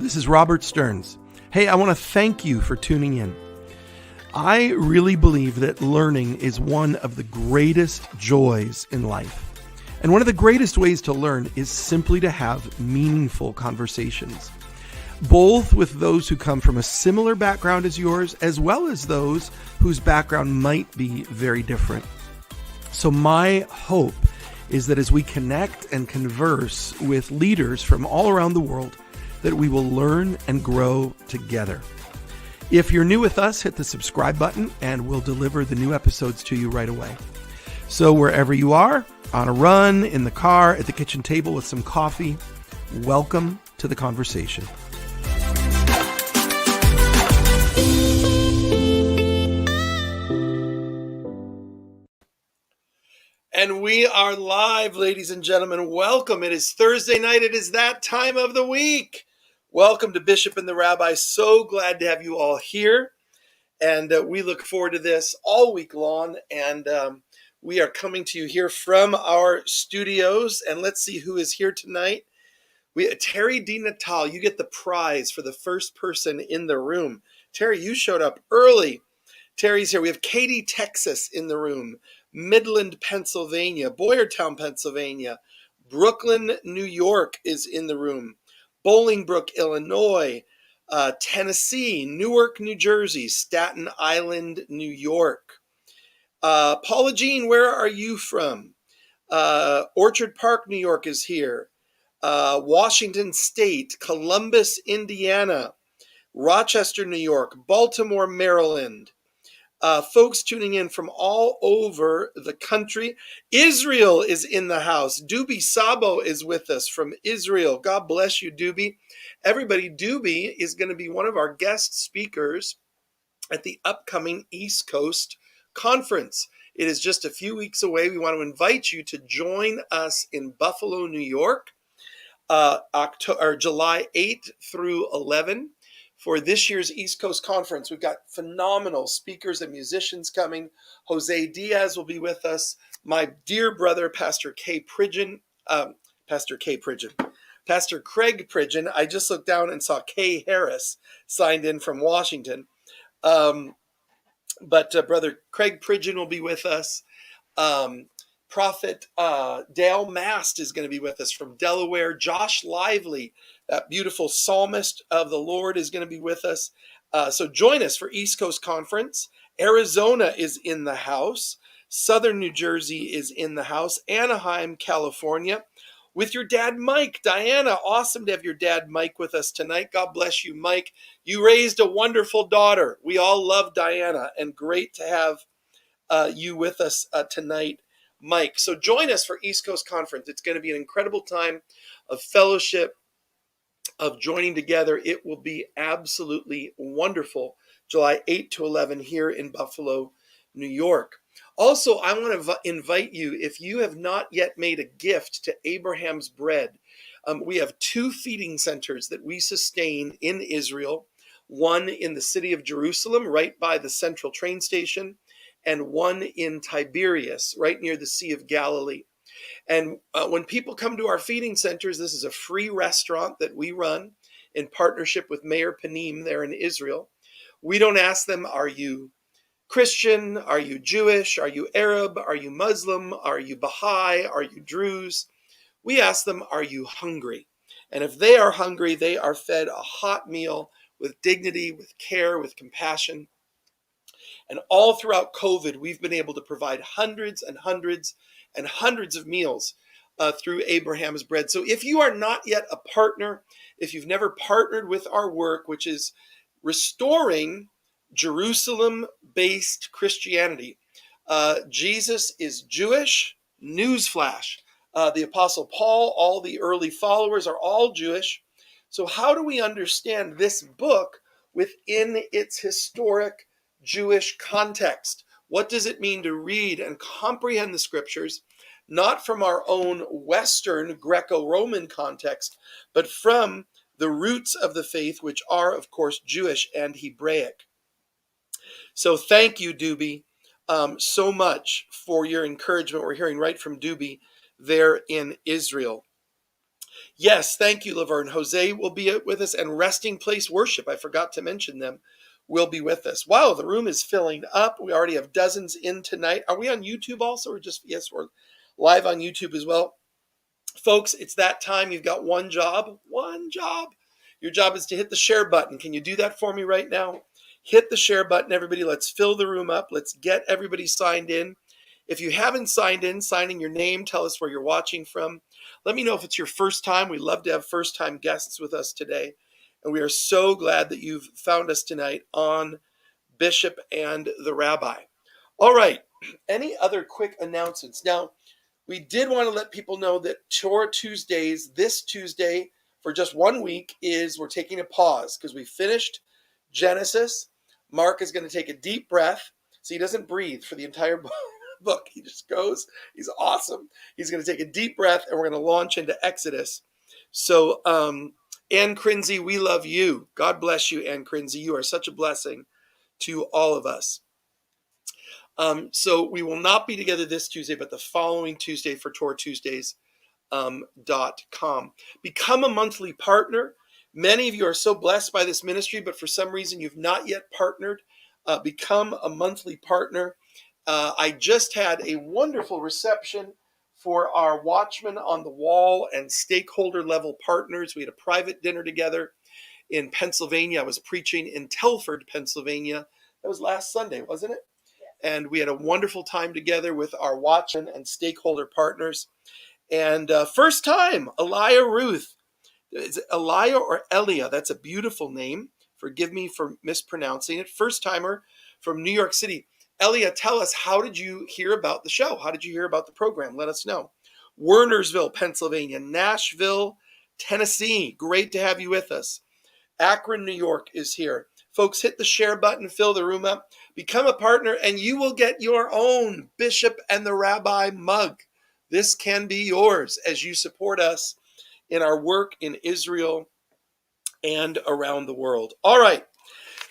This is Robert Stearns. Hey, I want to thank you for tuning in. I really believe that learning is one of the greatest joys in life. And one of the greatest ways to learn is simply to have meaningful conversations, both with those who come from a similar background as yours, as well as those whose background might be very different. So my hope is that as we connect and converse with leaders from all around the world, that we will learn and grow together. If you're new with us, hit the subscribe button and we'll deliver the new episodes to you right away. So wherever you are, on a run, in the car, at the kitchen table with some coffee, welcome to the conversation. And we are live, ladies and gentlemen. Welcome. It is Thursday night. It is that time of the week. Welcome to Bishop and the Rabbi. So glad to have you all here. And we look forward to this all week long. And we are coming to you here from our studios. And let's see who is here tonight. Terry D. Natal, you get the prize for the first person in the room. Terry, you showed up early. Terry's here. We have Katy, Texas in the room. Midland, Pennsylvania, Boyertown, Pennsylvania, Brooklyn, New York is in the room, Bolingbrook, Illinois, Tennessee, Newark, New Jersey, Staten Island, New York. Paula Jean, where are you from? Orchard Park, New York is here. Washington State, Columbus, Indiana, Rochester, New York, Baltimore, Maryland. Folks tuning in from all over the country. Israel is in the house. Dubi Sabo is with us from Israel. God bless you, Dubi. Everybody, Dubi is going to be one of our guest speakers at the upcoming East Coast Conference. It is just a few weeks away. We want to invite you to join us in Buffalo, New York, July 8th through 11. For this year's East Coast Conference. We've got phenomenal speakers and musicians coming. Jose Diaz will be with us. My dear brother, Pastor Craig Pridgeon. I just looked down and saw Kay Harris signed in from Washington. But Brother Craig Pridgeon will be with us. Prophet Dale Mast is going to be with us from Delaware. Josh Lively, that beautiful psalmist of the Lord, is going to be with us. So join us for East Coast Conference. Arizona is in the house. Southern New Jersey is in the house. Anaheim, California, with your dad, Mike. Diana, awesome to have your dad, Mike, with us tonight. God bless you, Mike. You raised a wonderful daughter. We all love Diana, and great to have you with us tonight, Mike. So join us for East Coast Conference. It's going to be an incredible time of fellowship, of joining together. It will be absolutely wonderful. July 8 to 11 here in Buffalo, New York. Also, I want to invite you, if you have not yet made a gift to Abraham's Bread, we have 2 feeding centers that we sustain in Israel, one in the city of Jerusalem, right by the central train station, and one in Tiberias, right near the Sea of Galilee. And when people come to our feeding centers, this is a free restaurant that we run in partnership with Mayor Panim there in Israel. We don't ask them, are you Christian? Are you Jewish? Are you Arab? Are you Muslim? Are you Baha'i? Are you Druze? We ask them, are you hungry? And if they are hungry, they are fed a hot meal with dignity, with care, with compassion. And all throughout COVID, we've been able to provide hundreds and hundreds and hundreds of meals through Abraham's Bread. So if you are not yet a partner, if you've never partnered with our work, which is restoring Jerusalem-based Christianity, Jesus is Jewish, newsflash. The Apostle Paul, all the early followers are all Jewish. So how do we understand this book within its historic Jewish context? What does it mean to read and comprehend the scriptures, not from our own Western Greco-Roman context, but from the roots of the faith, which are, of course, Jewish and Hebraic? So thank you, Dubi, so much for your encouragement. We're hearing right from Dubi there in Israel. Yes, thank you, Laverne. Jose will be with us, and Resting Place Worship, I forgot to mention them, will be with us. Wow, the room is filling up. We already have dozens in tonight. Are we on YouTube also, or just, yes, we're live on YouTube as well. Folks, it's that time. You've got one job. One job. Your job is to hit the share button. Can you do that for me right now? Hit the share button, everybody. Let's fill the room up. Let's get everybody signed in. If you haven't signed in, sign in your name. Tell us where you're watching from. Let me know if it's your first time. We love to have first-time guests with us today. And we are so glad that you've found us tonight on Bishop and the Rabbi. All right. Any other quick announcements? Now, we did want to let people know that Torah Tuesdays, this Tuesday, for just 1 week, we're taking a pause because we finished Genesis. Mark is going to take a deep breath. So he doesn't breathe for the entire book. He just goes. He's awesome. He's going to take a deep breath, and we're going to launch into Exodus. So, Ann Crinzy, we love you. God bless you, Ann Crinzy. You are such a blessing to all of us. So we will not be together this Tuesday, but the following Tuesday for Torah Tuesdays. .com. Become a monthly partner. Many of you are so blessed by this ministry, but for some reason you've not yet partnered. Become a monthly partner. I just had a wonderful reception for our Watchmen on the Wall and stakeholder level partners. We had a private dinner together in Pennsylvania. I was preaching in Telford, Pennsylvania. That was last Sunday, wasn't it? And we had a wonderful time together with our Watchmen and stakeholder partners. And first time, Elia Ruth. Is it Elia or Elia? That's a beautiful name. Forgive me for mispronouncing it. First timer from New York City. Elia, tell us, how did you hear about the show? How did you hear about the program? Let us know. Wernersville, Pennsylvania. Nashville, Tennessee. Great to have you with us. Akron, New York is here. Folks, hit the share button, fill the room up, become a partner, and you will get your own Bishop and the Rabbi mug. This can be yours as you support us in our work in Israel and around the world. All right,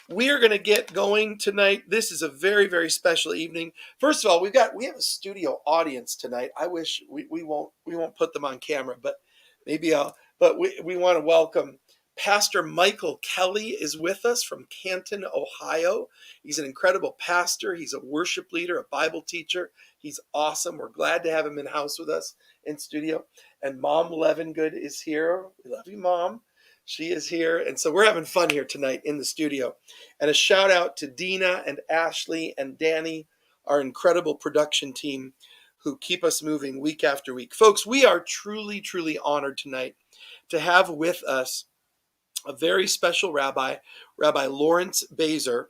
we are going to get going tonight. This is a very, very special evening. First of all, we have a studio audience tonight. I wish we won't put them on camera, but maybe we want to welcome Pastor Michael Kelly is with us from Canton, Ohio. He's an incredible pastor. He's a worship leader, a Bible teacher. He's awesome. We're glad to have him in house with us in studio. And Mom Levengood is here. We love you, Mom. She is here. And so we're having fun here tonight in the studio. And a shout out to Dina and Ashley and Danny, our incredible production team who keep us moving week after week. Folks, we are truly, truly honored tonight to have with us a very special rabbi, Rabbi Laurence Bazer,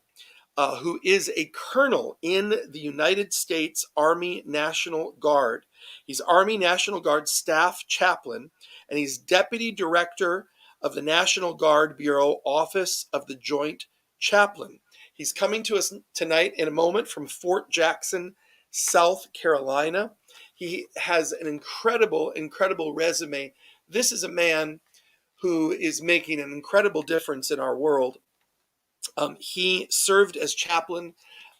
who is a colonel in the United States Army National Guard. He's Army National Guard staff chaplain, and he's deputy director of the National Guard Bureau Office of the Joint Chaplain. He's coming to us tonight in a moment from Fort Jackson, South Carolina. He has an incredible, incredible resume. This is a man who is making an incredible difference in our world. He served as chaplain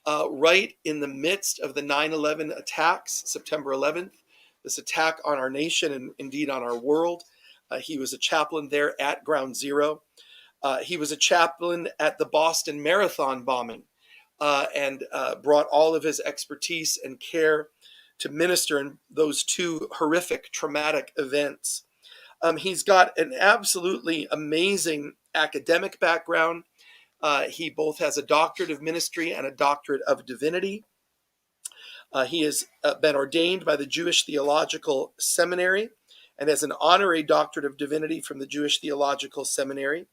right in the midst of the 9/11 attacks, September 11th, this attack on our nation and indeed on our world. He was a chaplain there at Ground Zero. He was a chaplain at the Boston Marathon bombing and brought all of his expertise and care to minister in those two horrific, traumatic events. He's got an absolutely amazing academic background. He both has a doctorate of ministry and a doctorate of divinity. He has been ordained by the Jewish Theological Seminary and has an honorary doctorate of divinity from the Jewish Theological Seminary.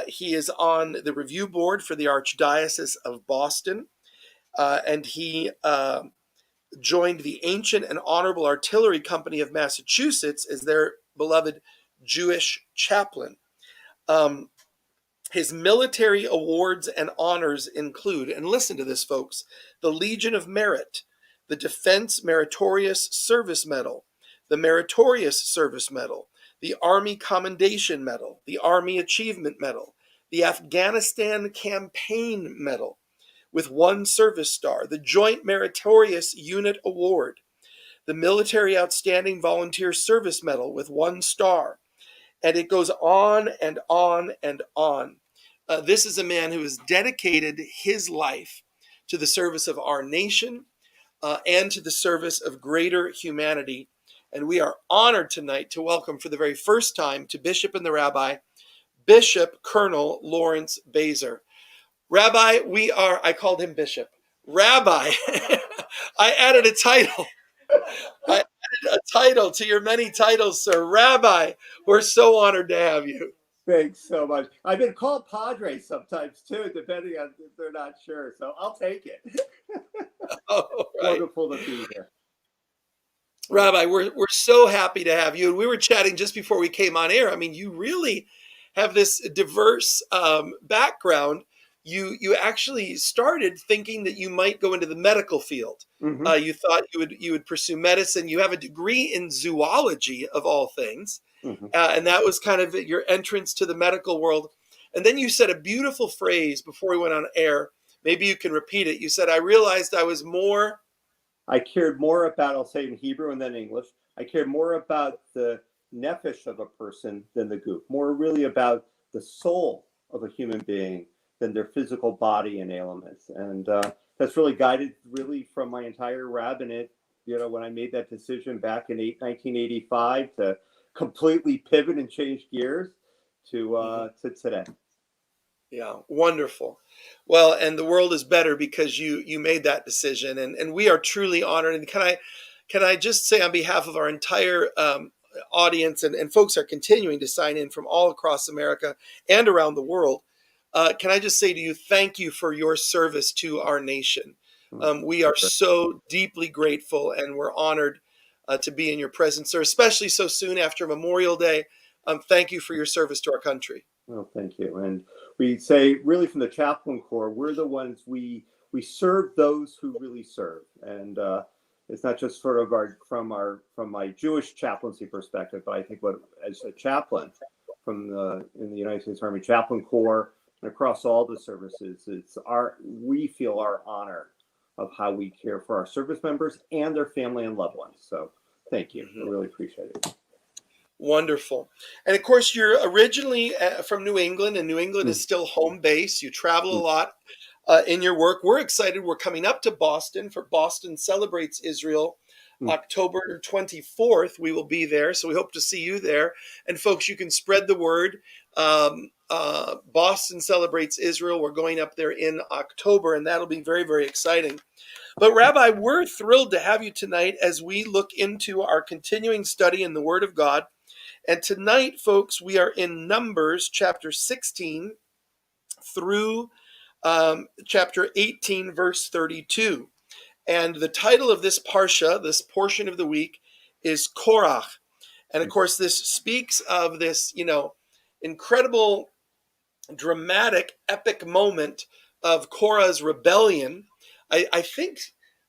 He is on the review board for the Archdiocese of Boston, and he joined the Ancient and Honorable Artillery Company of Massachusetts as their beloved Jewish chaplain. His military awards and honors include, and listen to this, folks, the Legion of Merit, the Defense Meritorious Service Medal, the Meritorious Service Medal, the Army Commendation Medal, the Army Achievement Medal, the Afghanistan Campaign Medal with 1 service star, the Joint Meritorious Unit Award, the Military Outstanding Volunteer Service Medal with 1 star. And it goes on and on and on. This is a man who has dedicated his life to the service of our nation and to the service of greater humanity. And we are honored tonight to welcome for the very first time to Bishop and the Rabbi, Bishop Colonel Laurence Bazer. Rabbi, I called him Bishop. Rabbi, I added a title. I added a title to your many titles, sir. Rabbi, we're so honored to have you. Thanks so much. I've been called Padre sometimes too, depending on if they're not sure. So I'll take it. Oh, right. Wonderful to be here. Rabbi, we're so happy to have you. And we were chatting just before we came on air. I mean, you really have this diverse background. You actually started thinking that you might go into the medical field. Mm-hmm. You thought you would pursue medicine. You have a degree in zoology, of all things. Mm-hmm. And that was kind of your entrance to the medical world. And then you said a beautiful phrase before we went on air. Maybe you can repeat it. You said, I realized I cared more about, I'll say in Hebrew and then English, I cared more about the nephesh of a person than the guf, more really about the soul of a human being than their physical body and ailments. And that's really guided really from my entire rabbinate, when I made that decision back in 1985 to completely pivot and change gears to today. Yeah, wonderful. Well, and the world is better because you made that decision, and we are truly honored. And can I just say on behalf of our entire audience, and folks are continuing to sign in from all across America and around the world, can I just say to you, thank you for your service to our nation. We are so deeply grateful, and we're honored to be in your presence, sir, especially so soon after Memorial Day. Thank you for your service to our country. Well, thank you. And we say, really, from the Chaplain Corps, we're the ones we serve those who really serve, and it's not just sort of from my Jewish chaplaincy perspective, but I think as a chaplain in the United States Army Chaplain Corps and across all the services, we feel our honor of how we care for our service members and their family and loved ones. So, thank you. I really appreciate it. Wonderful. And of course, you're originally from New England, and New England is still home base. You travel a lot in your work. We're excited. We're coming up to Boston for Boston Celebrates Israel. October 24th, we will be there. So we hope to see you there. And folks, you can spread the word. Boston Celebrates Israel. We're going up there in October, and that'll be very, very exciting. But Rabbi, we're thrilled to have you tonight as we look into our continuing study in the Word of God. And tonight, folks, we are in Numbers chapter 16 through chapter 18, verse 32. And the title of this parsha, this portion of the week, is Korach. And of course, this speaks of this, incredible, dramatic, epic moment of Korah's rebellion. I think,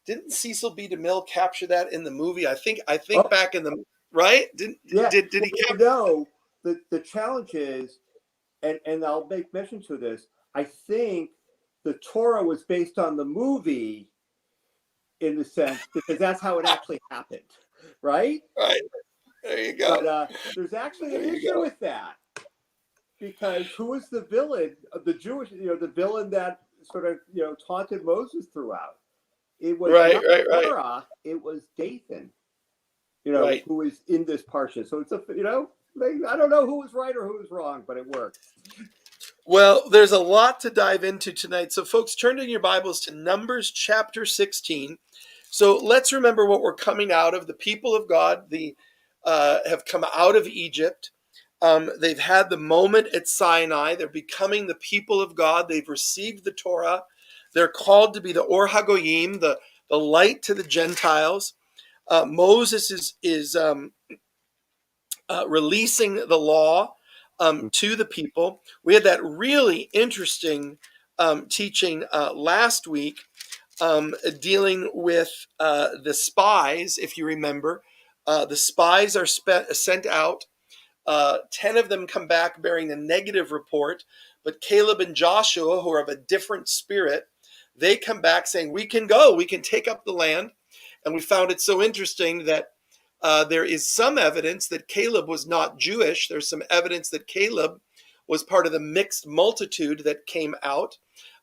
didn't Cecil B. DeMille capture that in the movie? I think back in the... Right? Did he? The challenge is, and I'll make mention to this, I think the Torah was based on the movie in the sense, because that's how it actually happened, right? Right. There you go. But there's actually an issue with that, because who was the villain of the Jewish, the villain that sort of, taunted Moses throughout? It was not Korah, it was Dathan. Who was in this parsha. So it's I don't know who was right or who was wrong, but it worked. Well, there's a lot to dive into tonight. So folks, turn in your Bibles to Numbers chapter 16. So let's remember what we're coming out of. The people of God, have come out of Egypt. They've had the moment at Sinai. They're becoming the people of God. They've received the Torah. They're called to be the Or HaGoyim, the light to the Gentiles. Moses is releasing the law to the people. We had that really interesting teaching last week dealing with the spies, if you remember. The spies are sent out. 10 of them come back bearing a negative report, but Caleb and Joshua, who are of a different spirit, they come back saying, we can go, we can take up the land. And we found it so interesting that there is some evidence that Caleb was not Jewish. There's some evidence that Caleb was part of the mixed multitude that came out.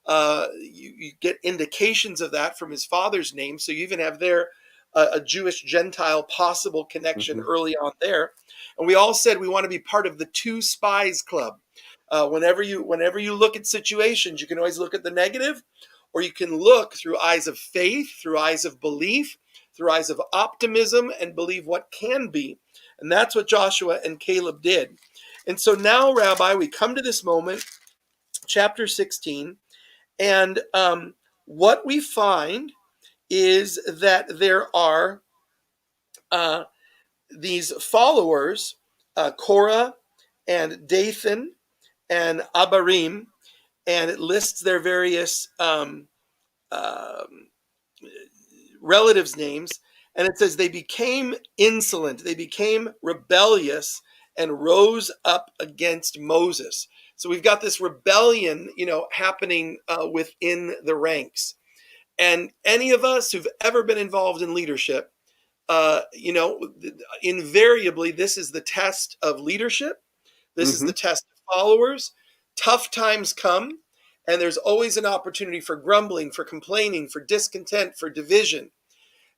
You get indications of that from his father's name. So you even have there a Jewish Gentile possible connection early on there. And we all said we want to be part of the two spies club. Whenever you look at situations, you can always look at the negative, or you can look through eyes of faith, through eyes of belief, through eyes of optimism, and believe what can be. And that's what Joshua and Caleb did. And so now, Rabbi, we come to this moment, chapter 16, and what we find is that there are these followers, Korah and Dathan and Abiram, and it lists their various relatives' names, and it says they became insolent, they became rebellious, and rose up against Moses. So we've got this rebellion, happening within the ranks. And any of us who've ever been involved in leadership, invariably, this is the test of leadership. This is the test of followers. Tough times come, and there's always an opportunity for grumbling, for complaining, for discontent, for division.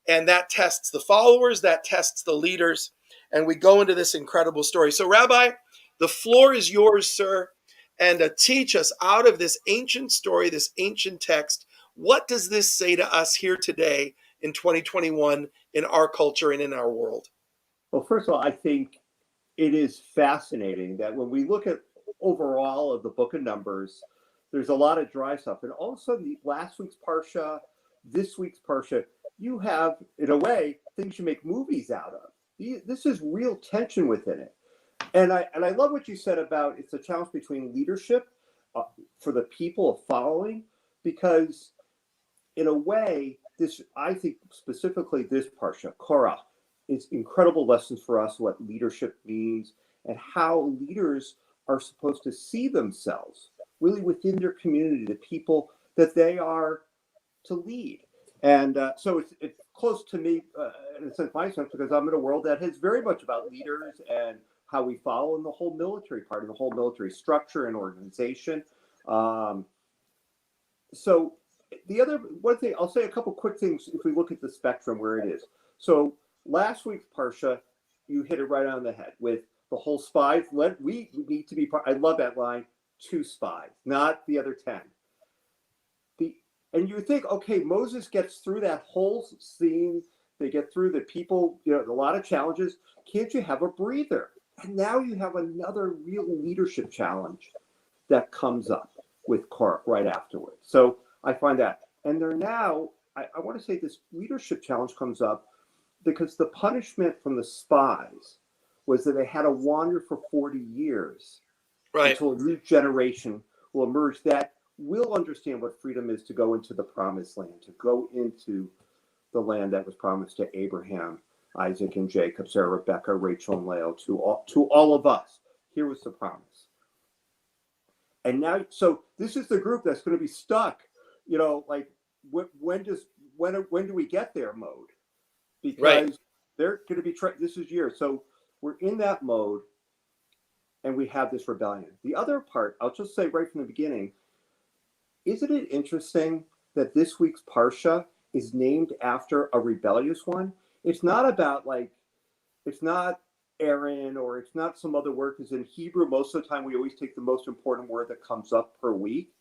And that tests the followers, that tests the leaders. And we go into this incredible story. So, Rabbi, the floor is yours, sir. And teach us out of this ancient story, this ancient text, what does this say to us here today in 2021 in our culture and in our world? Well, first of all, I think it is fascinating that when we look at overall of the book of Numbers, there's a lot of dry stuff. And all of a sudden, last week's Parsha, this week's Parsha, you have, in a way, things you make movies out of. This is real tension within it. And I love what you said about it's a challenge between leadership for the people of following, because in a way, I think specifically this Parsha, Korah, is incredible lessons for us what leadership means and how leaders are supposed to see themselves really within their community, the people that they are to lead. And so it's close to me in a sense, my sense, because I'm in a world that is very much about leaders and how we follow in the whole military part of the whole military structure and organization. So the other one thing, I'll say a couple quick things if we look at the spectrum where it is. So last week's Parsha, you hit it right on the head with the whole spies. We need to be part. I love that line, 2 spies, not the other 10. And you think, okay, Moses gets through that whole scene. They get through the people, a lot of challenges. Can't you have a breather? And now you have another real leadership challenge that comes up with Korah right afterwards. So I find that. And they're now, I want to say this leadership challenge comes up because the punishment from the spies was that they had to wander for 40 years until a new generation will emerge that will understand what freedom is to go into the promised land, to go into the land that was promised to Abraham, Isaac, and Jacob, Sarah, Rebecca, Rachel, and Leah, to all of us. Here was the promise. And now, so this is the group that's going to be stuck, like when do we get there mode? Because they're going to be, this is year. So we're in that mode and we have this rebellion. The other part, I'll just say right from the beginning, isn't it interesting that this week's Parsha is named after a rebellious one? It's not about it's not Aaron or it's not some other word, because in Hebrew, most of the time, we always take the most important word that comes up per week.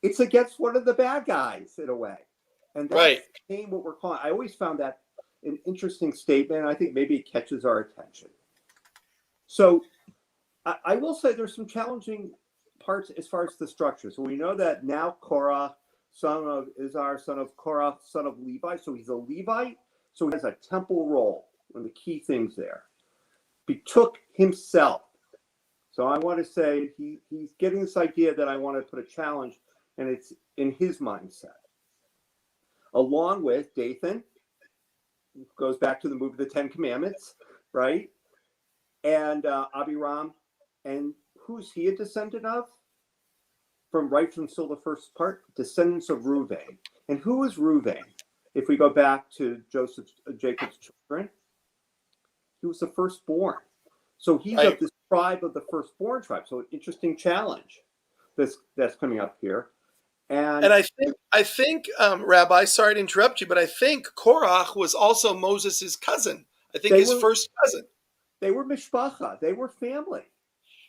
It's against one of the bad guys in a way. And that's what we're calling. I always found that an interesting statement. I think maybe it catches our attention. So I will say there's some challenging parts as far as the structure. So we know that now Korah, son of Izhar, son of Korah, son of Levi. So he's a Levite. So he has a temple role. One of the key things there. Betook himself. So I want to say he's getting this idea that I want to put a challenge, and it's in his mindset. Along with Dathan, goes back to the movie The Ten Commandments, right? And Abiram, and who's he a descendant of? From still the first part, descendants of Reuven. And who is Reuven? If we go back to Jacob's children, he was the firstborn. So he's Right. of this tribe of the firstborn tribe. So an interesting challenge that's coming up here. And I think, Rabbi, sorry to interrupt you, but I think Korach was also Moses' cousin. I think his first cousin. They were mishpacha. They were family.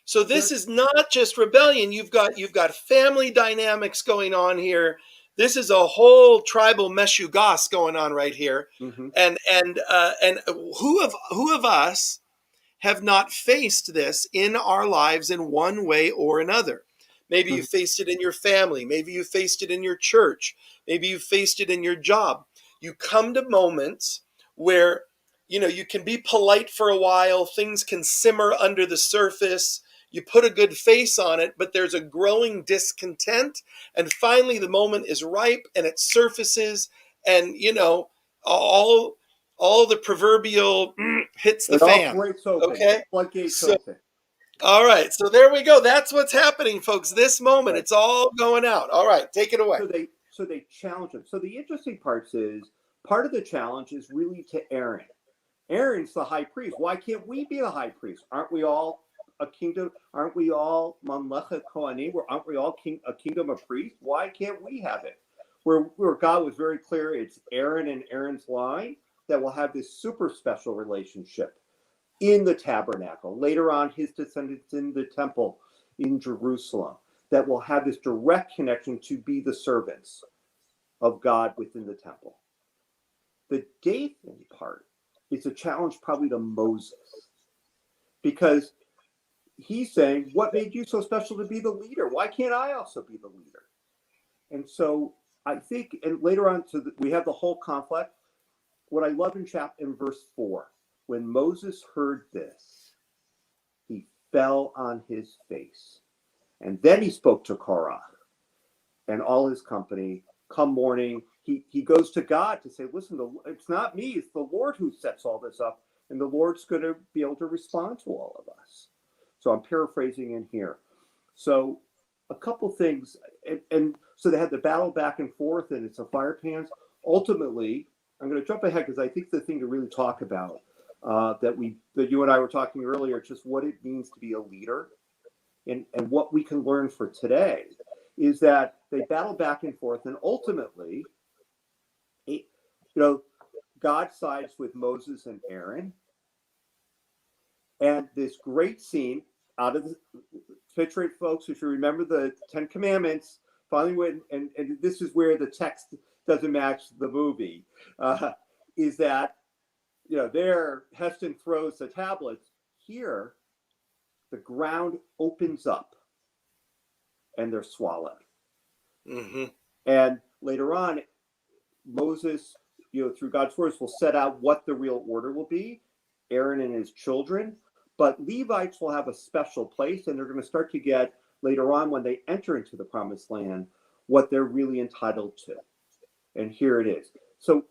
So this is not just rebellion. You've got family dynamics going on here. This is a whole tribal meshugas going on right here. Mm-hmm. And who of us have not faced this in our lives in one way or another? Maybe you faced it in your family. Maybe you faced it in your church. Maybe you faced it in your job. You come to moments where, you can be polite for a while. Things can simmer under the surface. You put a good face on it, but there's a growing discontent. And finally, the moment is ripe and it surfaces, and, all the proverbial hits the fan. Okay? Floodgates So, open. all right. So there we go. That's what's happening, folks. This moment, It's all going out. All right. Take it away. So they challenge him. So the interesting part is, part of the challenge is really to Aaron. Aaron's the high priest. Why can't we be the high priest? Aren't we all a kingdom? Aren't we all Mamlechet Kohanim? Aren't we all a kingdom of priests? Why can't we have it? Where God was very clear, it's Aaron and Aaron's line that will have this super special relationship in the tabernacle. Later on, his descendants in the temple in Jerusalem that will have this direct connection to be the servants of God within the temple. The Dathan part is a challenge probably to Moses, because he's saying, what made you so special to be the leader? Why can't I also be the leader? And so I think, and later on, we have the whole conflict. What I love in verse 4, when Moses heard this, he fell on his face. And then he spoke to Korah and all his company. Come morning, he goes to God to say, listen, it's not me, it's the Lord who sets all this up. And the Lord's going to be able to respond to all of us. So I'm paraphrasing in here. So a couple things. And so they had the battle back and forth, and it's a fire pans. Ultimately, I'm going to jump ahead because I think the thing to really talk about that you and I were talking earlier, just what it means to be a leader and what we can learn for today, is that they battle back and forth, and ultimately, God sides with Moses and Aaron. And this great scene out of the picture it, folks, if you remember the Ten Commandments, finally went, and this is where the text doesn't match the movie, is that, there Heston throws the tablets. Here, the ground opens up and they're swallowed. Mm-hmm. And later on, Moses, through God's words, will set out what the real order will be, Aaron and his children. But Levites will have a special place, and they're going to start to get, later on when they enter into the promised land, what they're really entitled to. And here it is. So,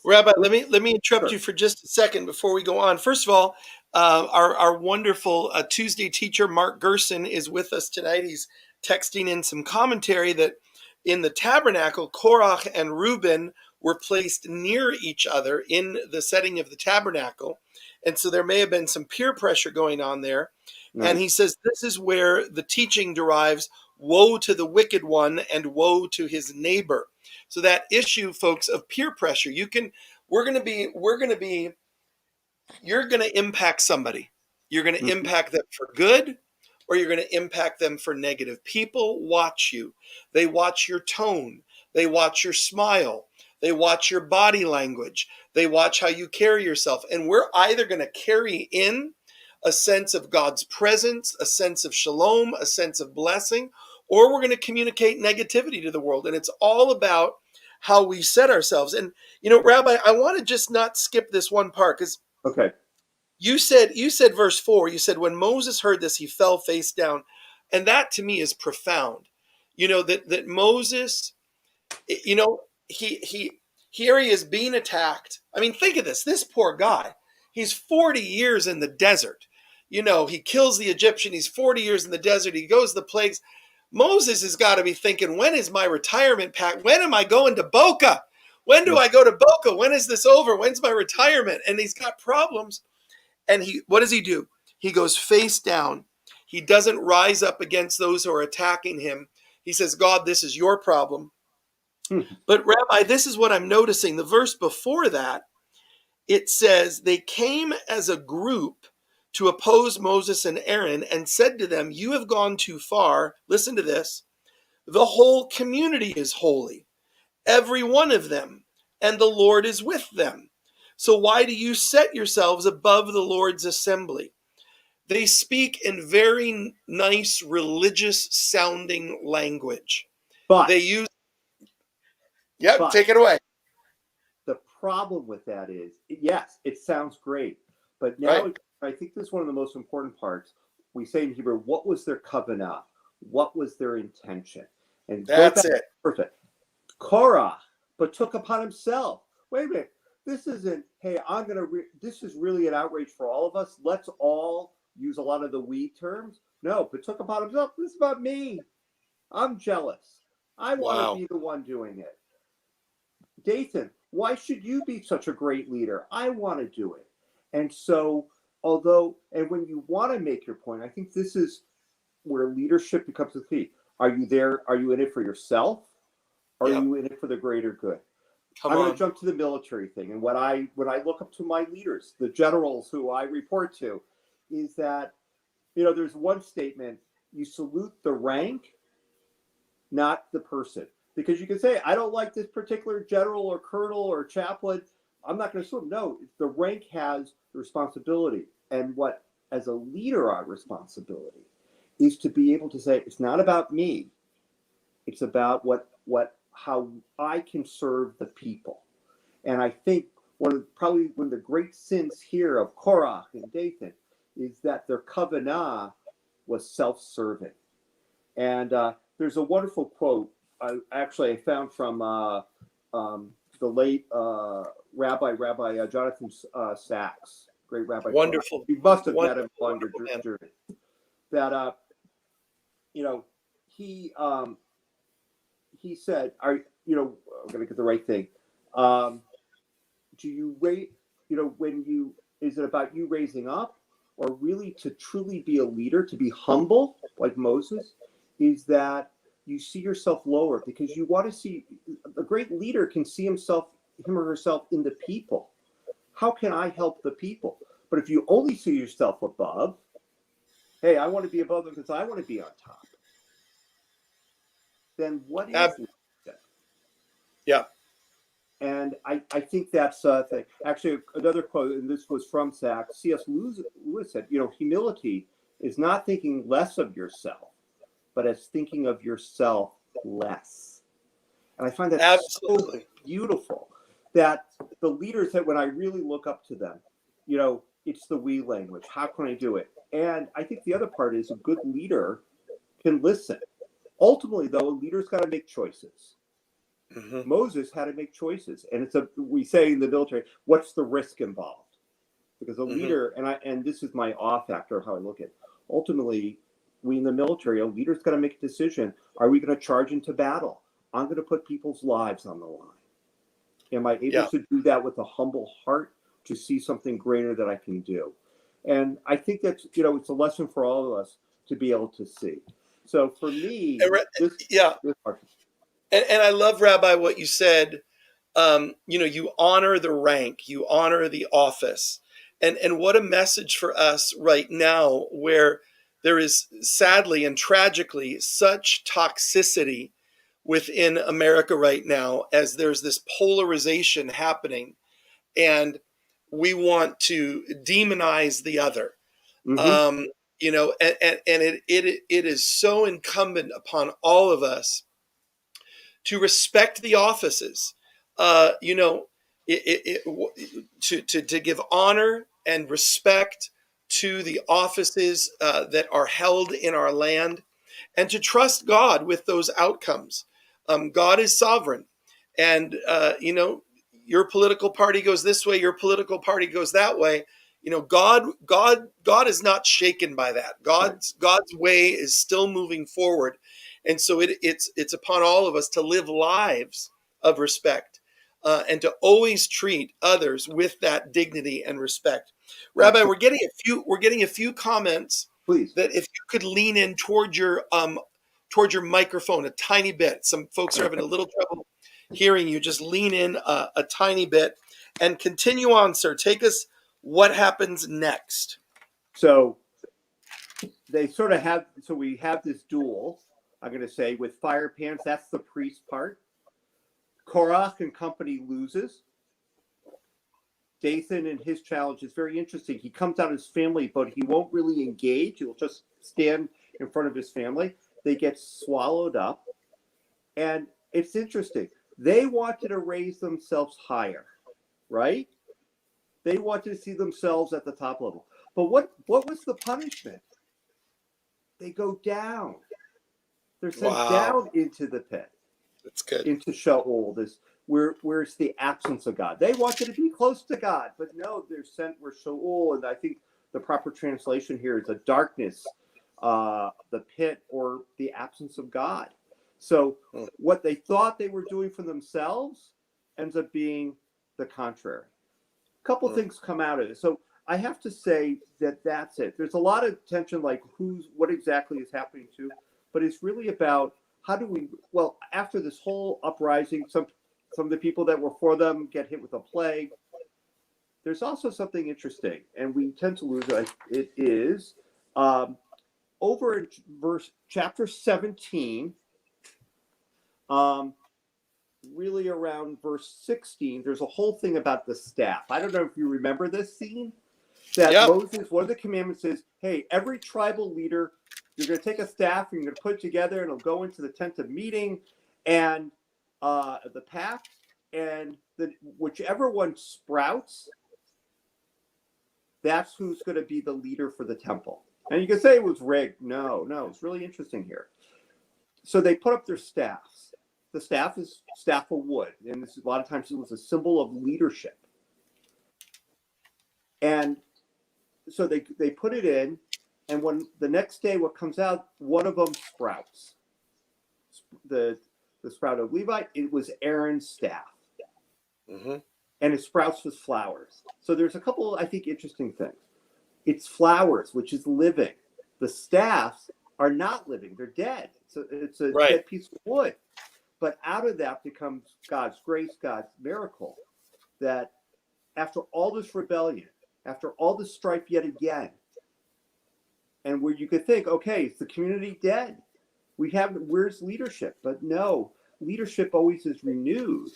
Rabbi, let me interrupt you for just a second before we go on. First of all, our wonderful Tuesday teacher, Mark Gerson, is with us tonight. He's texting in some commentary that in the tabernacle, Korach and Reuben were placed near each other in the setting of the tabernacle. And so there may have been some peer pressure going on there. Nice. And he says this is where the teaching derives, woe to the wicked one and woe to his neighbor. So that issue, folks, of peer pressure, you're going to impact somebody. You're going to impact them for good, or you're going to impact them for negative. People watch you. They watch your tone. They watch your smile. They watch your body language. They watch how you carry yourself. And we're either going to carry in a sense of God's presence, a sense of shalom, a sense of blessing, or we're going to communicate negativity to the world. And it's all about how we set ourselves. And, Rabbi, I want to just not skip this one part, because you said verse 4, you said, when Moses heard this, he fell face down. And that to me is profound. That Moses, here he is being attacked. I mean, think of this poor guy, he's 40 years in the desert. He kills the Egyptian. He's 40 years in the desert. He goes the plagues. Moses has got to be thinking, when is my retirement pack? When am I going to Boca? When do I go to Boca? When is this over? When's my retirement? And he's got problems. And what does he do? He goes face down. He doesn't rise up against those who are attacking him. He says, God, this is your problem. But Rabbi, this is what I'm noticing. The verse before that, it says, they came as a group to oppose Moses and Aaron and said to them, you have gone too far. Listen to this. The whole community is holy, every one of them, and the Lord is with them. So why do you set yourselves above the Lord's assembly? They speak in very nice religious sounding language. But they use, take it away. The problem with that is, yes, it sounds great, but now right. I think this is one of the most important parts. We say in Hebrew, what was their kavanah? What was their intention? And that's it. Perfect. Korah, but took upon himself. Wait a minute. This isn't, hey, this is really an outrage for all of us. Let's all use a lot of the we terms. No, but took upon himself. This is about me. I'm jealous. I want to be the one doing it. Dathan, why should you be such a great leader? I want to do it. And so, when you want to make your point, I think this is where leadership becomes the key. Are you there? Are you in it for yourself? Or are you in it for the greater good? I'm going to jump to the military thing. And when I look up to my leaders, the generals who I report to, is that, there's one statement, you salute the rank, not the person. Because you can say, I don't like this particular general or colonel or chaplain. I'm not going to salute him. No, the rank has the responsibility. And what, as a leader, our responsibility is to be able to say, it's not about me. It's about how I can serve the people. And I think probably one of the great sins here of Korah and Dathan is that their kavanah was self-serving. And there's a wonderful quote I found from the late Rabbi Jonathan Sachs, great rabbi. Wonderful. You must have met him along your journey. That he said, I'm going to get the right thing. Do you rate? Is it about you raising up, or really to truly be a leader, to be humble like Moses? Is that you see yourself lower because you want to see a great leader can see him or herself in the people. How can I help the people? But if you only see yourself above, hey, I want to be above them because I want to be on top. Then what is leadership? Yeah. And I think that's a thing. Actually, another quote, and this was from Sachs, C.S. Lewis said, humility is not thinking less of yourself, but as thinking of yourself less. And I find that absolutely so beautiful that the leaders that when I really look up to them, it's the we language. How can I do it? And I think the other part is a good leader can listen. Ultimately, though, a leader's got to make choices. Mm-hmm. Moses had to make choices. And we say in the military, what's the risk involved? Because a leader, and this is my awe factor of how I look at it, ultimately, we in the military, a leader's got to make a decision. Are we going to charge into battle? I'm going to put people's lives on the line. Am I able to do that with a humble heart to see something greater that I can do? And I think that's, it's a lesson for all of us to be able to see. So for me, and I love, Rabbi, what you said. You honor the rank, you honor the office. And what a message for us right now, where there is sadly and tragically such toxicity within America right now, as there's this polarization happening, and we want to demonize the other. Mm-hmm. And it is so incumbent upon all of us to respect the offices, to give honor and respect to the offices that are held in our land, and to trust God with those outcomes. God is sovereign, and your political party goes this way, your political party goes that way. God is not shaken by that. God's way is still moving forward, and so it's upon all of us to live lives of respect. and to always treat others with that dignity and respect. Rabbi, Absolutely. we're getting a few comments Please. that if you could lean in toward your microphone a tiny bit. Some folks are having a little trouble hearing you. Just lean in a tiny bit and continue on, sir. Take us. What happens next? So they sort of have, so we have this duel, I'm going to say, with fire pans. That's the priest part. Korach and company loses. Dathan and his challenge is very interesting. He comes out his family, but he won't really engage. He'll just stand in front of his family. They get swallowed up. And it's interesting. They wanted to raise themselves higher, right? They wanted to see themselves at the top level. But what was the punishment? They go down. They're sent Wow, down into the pit, that's good. into Sheol, this where's the absence of God. They wanted to be close to God, but no, they're sent where Sheol, and I think the proper translation here is a darkness, the pit, or the absence of God. So what they thought they were doing for themselves ends up being the contrary. A couple things come out of it. So I have to say that that's it. There's a lot of tension, like what exactly is happening to, but it's really about how do we, well, after this whole uprising, some of the people that were for them get hit with a plague. There's also something interesting, and we tend to lose it. It is over in chapter 17, really around verse 16, there's a whole thing about the staff. I don't know if you remember this scene, that Moses, one of the commandments is, hey, every tribal leader, you're going to take a staff and you're going to put it together, and it'll go into the tent of meeting and the pact, and whichever one sprouts, that's who's going to be the leader for the temple. And you can say it was rigged. No, it's really interesting here. So they put up their staffs. The staff is staff of wood, and this is, a lot of times it was a symbol of leadership. And so they put it in, and when the next day what comes out, one of them sprouts. The sprout of Levi, it was Aaron's staff. And it sprouts with flowers. So there's a couple, I think, interesting things. It's flowers, which is living. The staffs are not living, they're dead. So it's a dead piece of wood. But out of that becomes God's grace, God's miracle, that after all this rebellion, after all this strife yet again, and where you could think, okay, is the community dead? Where's leadership? But no, leadership always is renewed.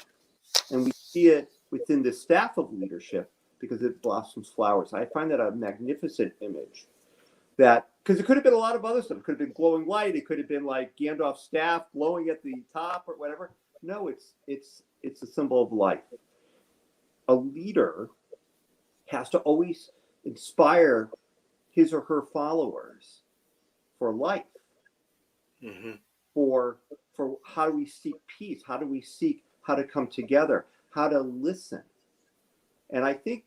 And we see it within the staff of leadership because it blossoms flowers. I find that a magnificent image. That, because it could have been a lot of other stuff. It could have been glowing light. It could have been like Gandalf's staff glowing at the top or whatever. No, it's a symbol of life. A leader has to always inspire his or her followers for life. For how do we seek peace? How do we seek how to come together? How to listen? And I think,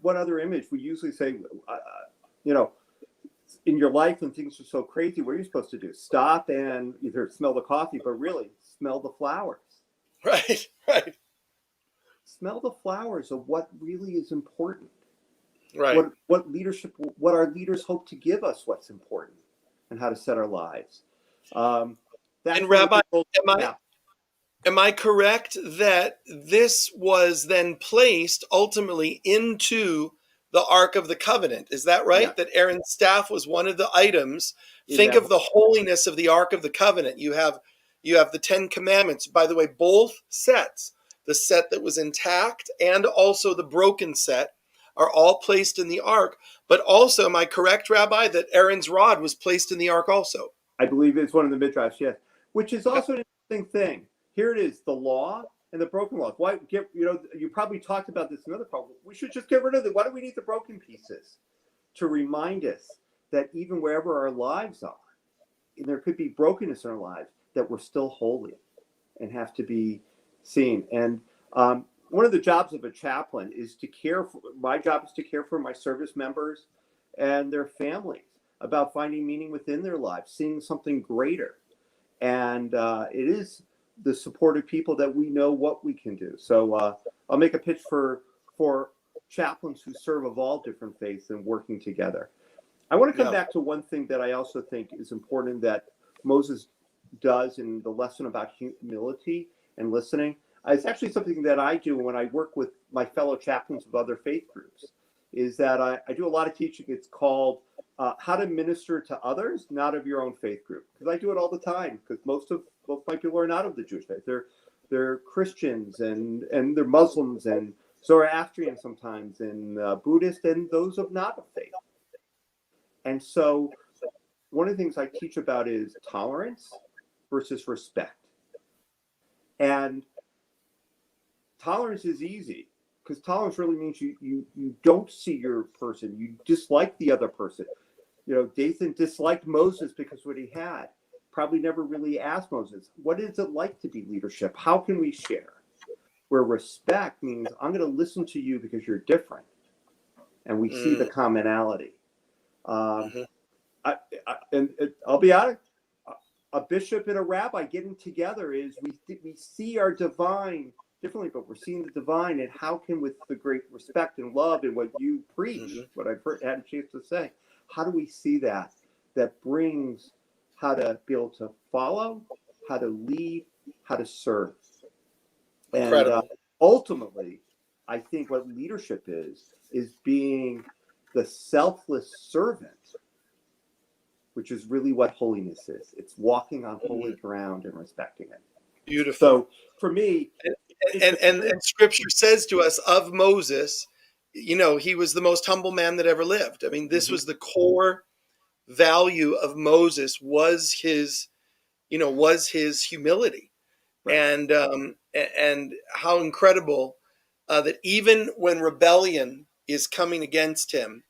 one other image, we usually say, in your life when things are so crazy, what are you supposed to do? Stop and either smell the coffee, but really smell the flowers. Right. Smell the flowers of what really is important. Right. What leadership, what our leaders hope to give us, what's important, and how to set our lives. And Rabbi, am I correct that this was then placed ultimately into the Ark of the Covenant? Is that right? Yeah. That Aaron's staff was one of the items. Think of the holiness of the Ark of the Covenant. You have the 10 Commandments. By the way, both sets, the set that was intact and also the broken set, are all placed in the Ark. But also, am I correct, Rabbi, that Aaron's rod was placed in the Ark also? I believe it's one of the midrash, yes. Which is also an interesting thing. Here it is, the law and the broken laws. Why you probably talked about this in another problem. We should just get rid of them. Why do we need the broken pieces? To remind us that even wherever our lives are, and there could be brokenness in our lives, that we're still holy and have to be seen. And one of the jobs of a chaplain is my job is to care for my service members and their families about finding meaning within their lives, seeing something greater. And it is the supportive people that we know what we can do. So I'll make a pitch for chaplains who serve of all different faiths and working together. I want to come back to one thing that I also think is important that Moses does in the lesson about humility and listening. It's actually something that I do when I work with my fellow chaplains of other faith groups, is that I do a lot of teaching. It's called How to Minister to Others, Not of Your Own Faith Group. Because I do it all the time, because most of my people are not of the Jewish faith. They're Christians and they're Muslims and Zoroastrian sometimes and Buddhist and those of not of faith. And so one of the things I teach about is tolerance versus respect. And tolerance is easy, because tolerance really means you don't see your person, you dislike the other person. You know, Dathan disliked Moses because what he had. Probably never really asked Moses, what is it like to be leadership? How can we share? Where respect means I'm going to listen to you because you're different, and we see the commonality. And I'll be honest, a bishop and a rabbi getting together is we see our divine differently, but we're seeing the divine, and how can, with the great respect and love and what you preach, what I've had a chance to say, how do we see that brings how to be able to follow, how to lead, how to serve. And ultimately, I think what leadership is being the selfless servant, which is really what holiness is. It's walking on holy ground and respecting it. Beautiful. So for me, and Scripture says to us of Moses, you know, he was the most humble man that ever lived. I mean, this was the core value of Moses, was his humility. Right. And how incredible that even when rebellion is coming against him,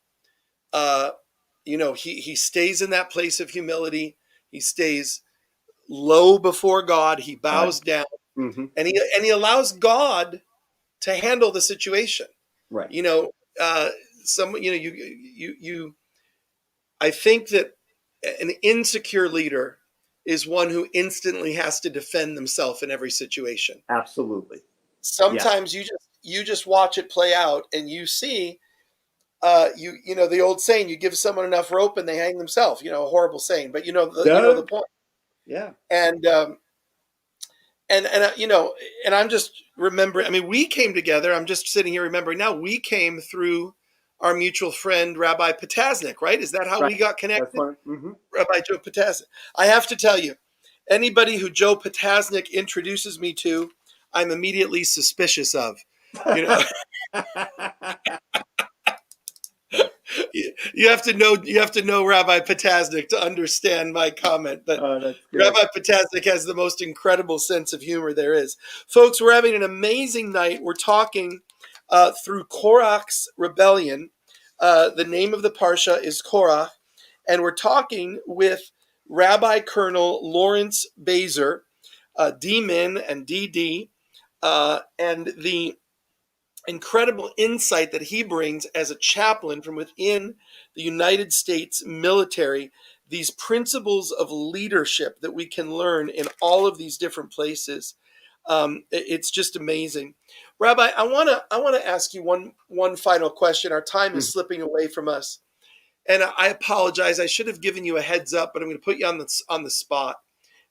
he stays in that place of humility. He stays low before God. He bows down, and he allows God to handle the situation. Right. You know, I think that an insecure leader is one who instantly has to defend themselves in every situation. Absolutely. Sometimes you just watch it play out, and you see, you know the old saying, you give someone enough rope and they hang themselves. You know, a horrible saying, but you know the point. Yeah. And I'm just remembering. I mean, we came together. I'm just sitting here remembering now. We came through our mutual friend, Rabbi Potasnik, right? Is that how we got connected? Rabbi Joe Potasnik. I have to tell you, anybody who Joe Potasnik introduces me to, I'm immediately suspicious of. You know, you have to know Rabbi Potasnik to understand my comment. But Rabbi Potasnik has the most incredible sense of humor there is. Folks, we're having an amazing night. We're talking through Korach's rebellion. The name of the parsha is Korach, and we're talking with Rabbi Colonel Laurence Bazer, D-Min and DD, and the incredible insight that he brings as a chaplain from within the United States military, these principles of leadership that we can learn in all of these different places. It's just amazing. Rabbi, I want to ask you one final question. Our time is slipping away from us, and I apologize. I should have given you a heads up, but I'm going to put you on the spot.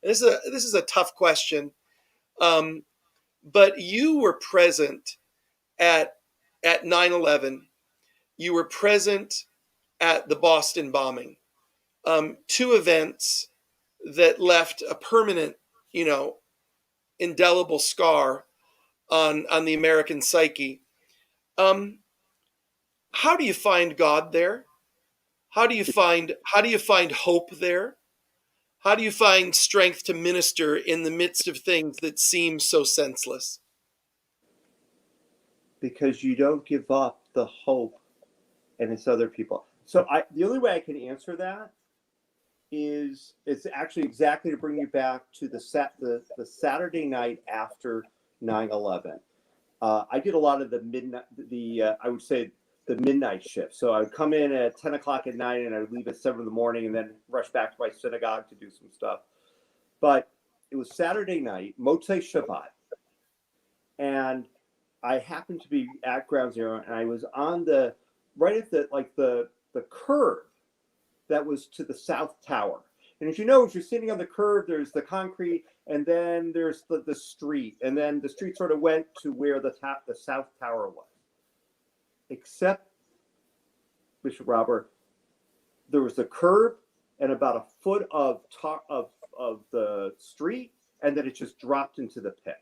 And this is a tough question, but you were present at 9/11. You were present at the Boston bombing. Two events that left a permanent, indelible scar on the American psyche. How do you find God there? How do you find hope there? How do you find strength to minister in the midst of things that seem so senseless? Because you don't give up the hope, and it's other people. So the only way I can answer that is it's actually exactly to bring you back to the Saturday night after 9/11. I did a lot of the midnight, I would say the midnight shift. So I would come in at 10 o'clock at night and I would leave at 7 in the morning and then rush back to my synagogue to do some stuff. But it was Saturday night, Motzei Shabbat, and I happened to be at Ground Zero, and I was on the right at the curve that was to the South Tower. And as you know, as you're sitting on the curve, there's the concrete, and then there's the street, and then the street sort of went to where the South Tower was. Except, Bishop Robert, there was the curb and about a foot of the street, and then it just dropped into the pit.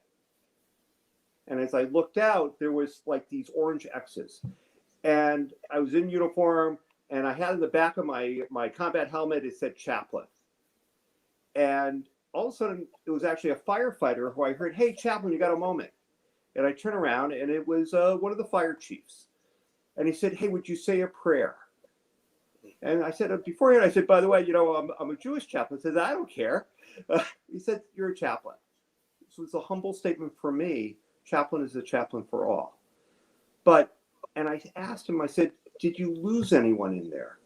And as I looked out, there was like these orange X's. And I was in uniform, and I had in the back of my combat helmet, it said chaplain. And all of a sudden, it was actually a firefighter who I heard, "Hey, chaplain, you got a moment?" And I turn around, and it was one of the fire chiefs. And he said, "Hey, would you say a prayer?" And I said, beforehand, I said, "By the way, I'm a Jewish chaplain." He said, "I don't care." He said, "You're a chaplain." So it's a humble statement for me. Chaplain is a chaplain for all. And I asked him, I said, "Did you lose anyone in there?"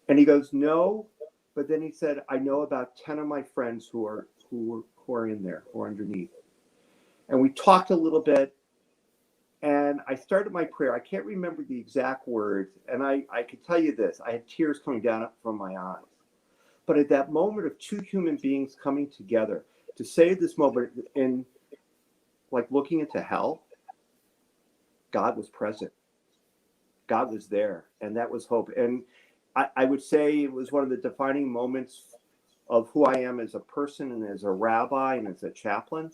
And he goes, "No." But then he said, "I know about 10 of my friends who are in there, who are underneath." And we talked a little bit, and I started my prayer. I can't remember the exact words, and I can tell you this: I had tears coming down from my eyes. But at that moment of two human beings coming together to say this moment, in like looking into hell, God was present. God was there, and that was hope. And I would say it was one of the defining moments of who I am as a person and as a rabbi and as a chaplain.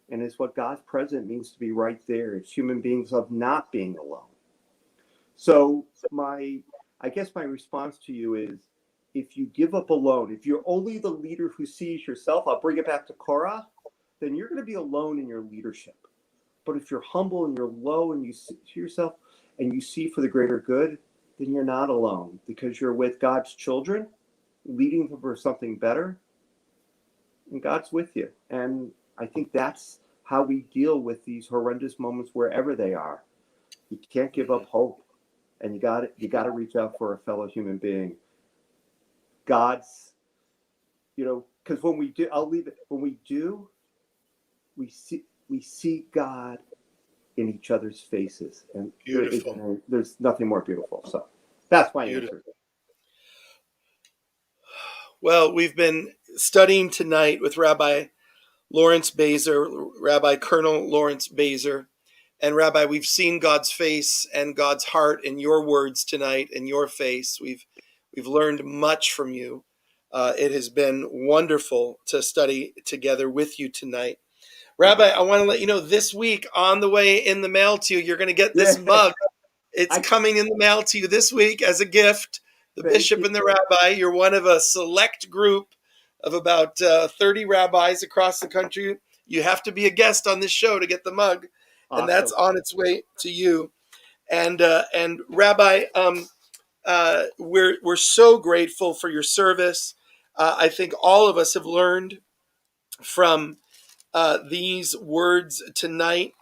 And it's what God's presence means to be right there. It's human beings of not being alone. So I guess my response to you is, if you give up alone, if you're only the leader who sees yourself, I'll bring it back to Korah, then you're going to be alone in your leadership. But if you're humble and you're low and you see to yourself and you see for the greater good, then you're not alone, because you're with God's children, leading them for something better, and God's with you. And I think that's how we deal with these horrendous moments wherever they are. You can't give up hope, and you got to reach out for a fellow human being. God's, because when we do, I'll leave it. When we do, we see God in each other's faces, and Beautiful. There's nothing more beautiful. So that's my answer. Well, we've been studying tonight with Rabbi Laurence Bazer, Rabbi Colonel Laurence Bazer. And Rabbi, we've seen God's face and God's heart in your words tonight, in your face. We've learned much from you. It has been wonderful to study together with you tonight. Rabbi, I want to let you know, this week on the way in the mail to you, you're going to get this mug. It's coming in the mail to you this week as a gift. The bishop and the rabbi, you're one of a select group of about 30 rabbis across the country. You have to be a guest on this show to get the mug. Awesome. And that's on its way to you. And Rabbi, we're so grateful for your service. I think all of us have learned from these words tonight.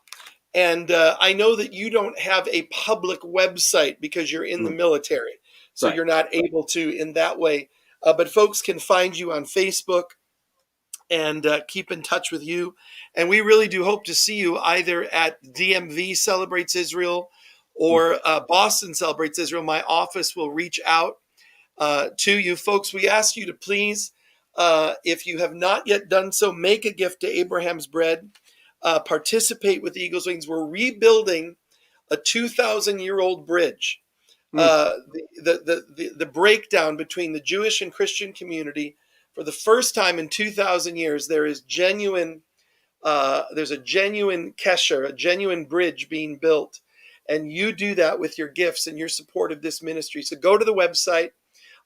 And I know that you don't have a public website because you're in the military. So You're not able to in that way. But folks can find you on Facebook and keep in touch with you. And we really do hope to see you either at DMV Celebrates Israel or Boston Celebrates Israel. My office will reach out to you. Folks, we ask you to please, if you have not yet done so, make a gift to Abraham's Bread. Participate with Eagle's Wings. We're rebuilding a 2,000-year-old bridge. The breakdown between the Jewish and Christian community. For the first time in 2,000 years, there's a genuine kesher, a genuine bridge being built. And you do that with your gifts and your support of this ministry. So go to the website.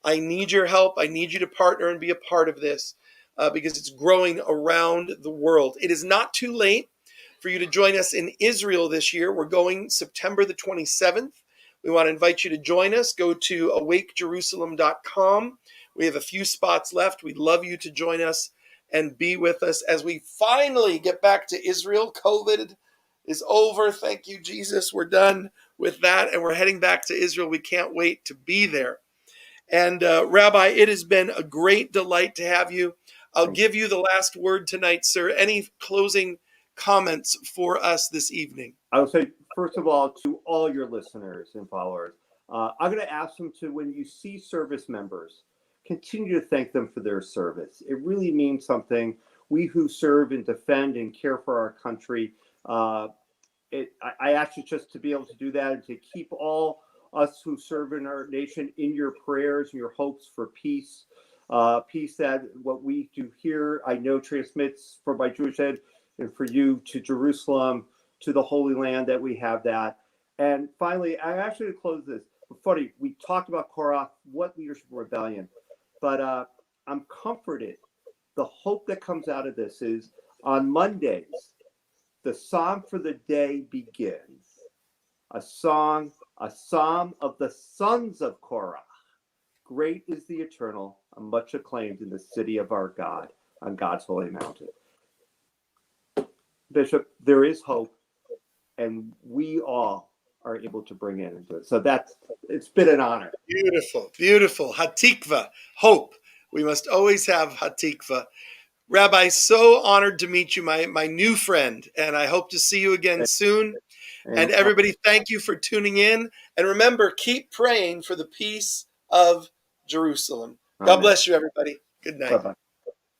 I need your help. I need you to partner and be a part of this because it's growing around the world. It is not too late for you to join us in Israel this year. We're going September the 27th. We want to invite you to join us. Go to awakejerusalem.com. We have a few spots left. We'd love you to join us and be with us as we finally get back to Israel. COVID is over. Thank you, Jesus. We're done with that, and we're heading back to Israel. We can't wait to be there. And Rabbi, it has been a great delight to have you. I'll give you the last word tonight, sir. Any closing comments for us this evening? I would say, first of all, to all your listeners and followers, I'm going to ask them to, when you see service members, continue to thank them for their service. It really means something. We who serve and defend and care for our country, I ask you just to be able to do that and to keep all us who serve in our nation in your prayers and your hopes for peace. Peace that what we do here, I know, transmits from my Jewish head and for you to Jerusalem, to the Holy Land, that we have that. And finally, I actually close this. Funny, we talked about Korach, what leadership rebellion, but I'm comforted. The hope that comes out of this is on Mondays, the psalm for the day begins. A psalm of the sons of Korah. Great is the eternal, and much acclaimed in the city of our God, on God's holy mountain. Bishop, there is hope, and we all are able to bring it into it. So it's been an honor. Beautiful, beautiful. Hatikva, hope. We must always have Hatikva. Rabbi, so honored to meet you, my new friend, and I hope to see you again soon. And everybody, thank you for tuning in. And remember, keep praying for the peace of Jerusalem. God bless you, everybody. Good night. Bye-bye.